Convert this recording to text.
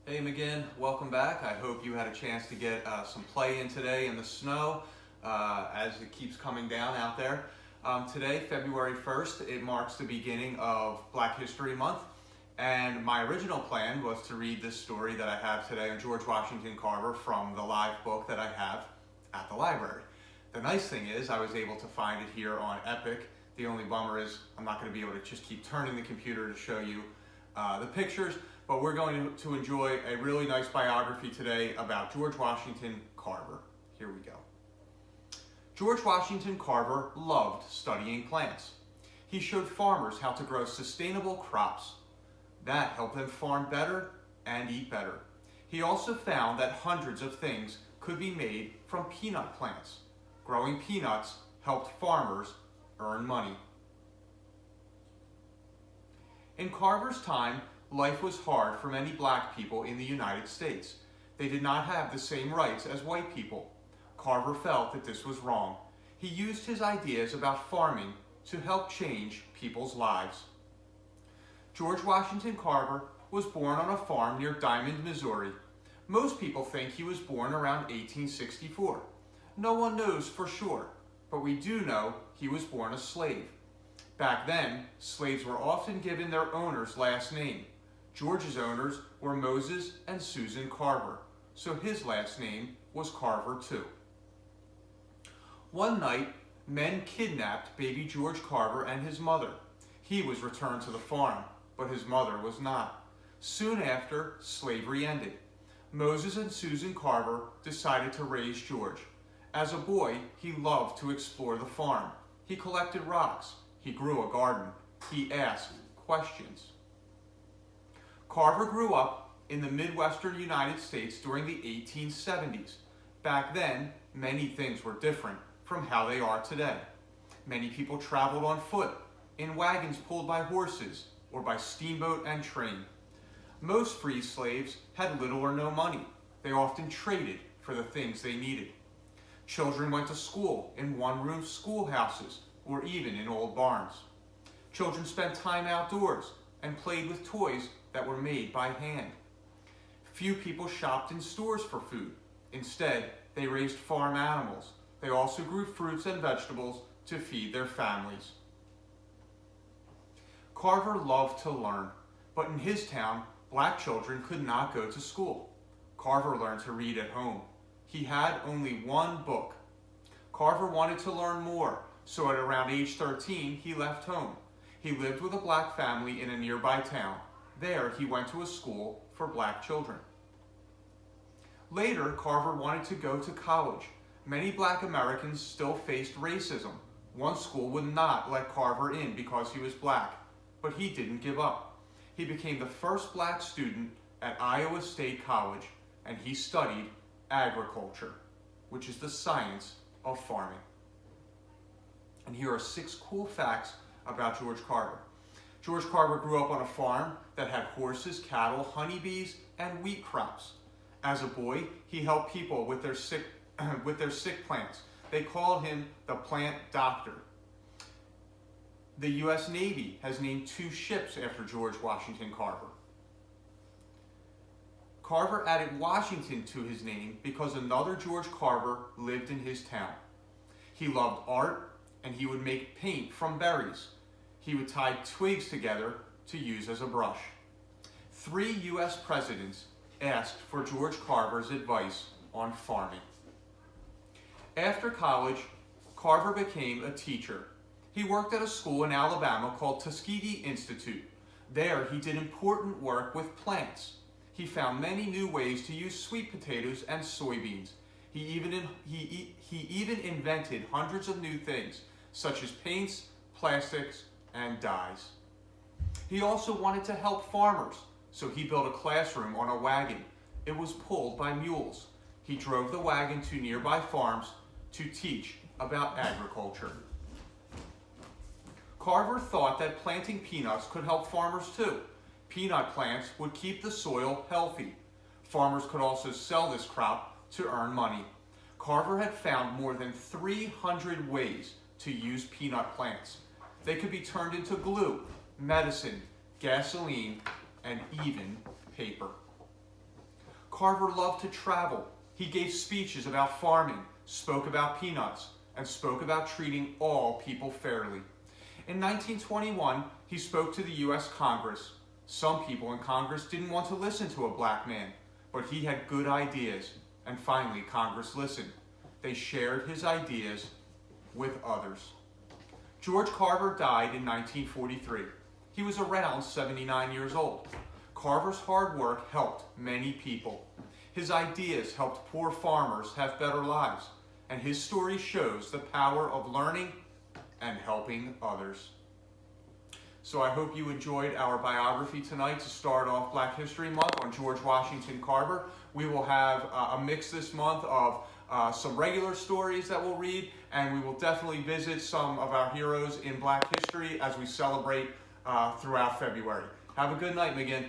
Hey McGinn, welcome back. I hope you had a chance to get some play in today in the snow as it keeps coming down out there. Today, February 1st, it marks the beginning of Black History Month, and my original plan was to read this story that I have today on George Washington Carver from the live book that I have at the library. The nice thing is I was able to find it here on Epic. The only bummer is I'm not going to be able to just keep turning the computer to show you the pictures, but we're going to enjoy a really nice biography today about George Washington Carver. Here we go. George Washington Carver loved studying plants. He showed farmers how to grow sustainable crops. That helped them farm better and eat better. He also found that hundreds of things could be made from peanut plants. Growing peanuts helped farmers earn money. In Carver's time, life was hard for many black people in the United States. They did not have the same rights as white people. Carver felt that this was wrong. He used his ideas about farming to help change people's lives. George Washington Carver was born on a farm near Diamond, Missouri. Most people think he was born around 1864. No one knows for sure, but we do know he was born a slave. Back then, slaves were often given their owner's last name. George's owners were Moses and Susan Carver, so his last name was Carver too. One night, men kidnapped baby George Carver and his mother. He was returned to the farm, but his mother was not. Soon after, slavery ended. Moses and Susan Carver decided to raise George. As a boy, he loved to explore the farm. He collected rocks. He grew a garden. He asked questions. Carver grew up in the Midwestern United States during the 1870s. Back then, many things were different from how they are today. Many people traveled on foot, in wagons pulled by horses, or by steamboat and train. Most free slaves had little or no money. They often traded for the things they needed. Children went to school in one-room schoolhouses, or even in old barns. Children spent time outdoors and played with toys that were made by hand. Few people shopped in stores for food. Instead, they raised farm animals. They also grew fruits and vegetables to feed their families. Carver loved to learn, but in his town, black children could not go to school. Carver learned to read at home. He had only one book. Carver wanted to learn more, so at around age 13, he left home. He lived with a black family in a nearby town. There, he went to a school for black children. Later, Carver wanted to go to college. Many black Americans still faced racism. One school would not let Carver in because he was black, but he didn't give up. He became the first black student at Iowa State College, and he studied agriculture, which is the science of farming. And here are 6 cool facts about George Carver. George Carver grew up on a farm that had horses, cattle, honeybees, and wheat crops. As a boy, he helped people with their sick plants. They called him the plant doctor. The U.S. Navy has named 2 ships after George Washington Carver. Carver added Washington to his name because another George Carver lived in his town. He loved art, and he would make paint from berries. He would tie twigs together to use as a brush. 3 U.S. presidents asked for George Carver's advice on farming. After college, Carver became a teacher. He worked at a school in Alabama called Tuskegee Institute. There, he did important work with plants. He found many new ways to use sweet potatoes and soybeans. He even invented hundreds of new things, such as paints, plastics, and dyes. He also wanted to help farmers, so he built a classroom on a wagon. It was pulled by mules. He drove the wagon to nearby farms to teach about agriculture. Carver thought that planting peanuts could help farmers too. Peanut plants would keep the soil healthy. Farmers could also sell this crop to earn money. Carver had found more than 300 ways to use peanut plants. They could be turned into glue, medicine, gasoline, and even paper. Carver loved to travel. He gave speeches about farming, spoke about peanuts, and spoke about treating all people fairly. In 1921, he spoke to the U.S. Congress. Some people in Congress didn't want to listen to a black man, but he had good ideas, and finally Congress listened. They shared his ideas with others. George Carver died in 1943. He was around 79 years old. Carver's hard work helped many people. His ideas helped poor farmers have better lives, and his story shows the power of learning and helping others. So I hope you enjoyed our biography tonight to start off Black History Month on George Washington Carver. We will have a mix this month of some regular stories that we'll read, and we will definitely visit some of our heroes in Black history as we celebrate throughout February. Have a good night, McGinn.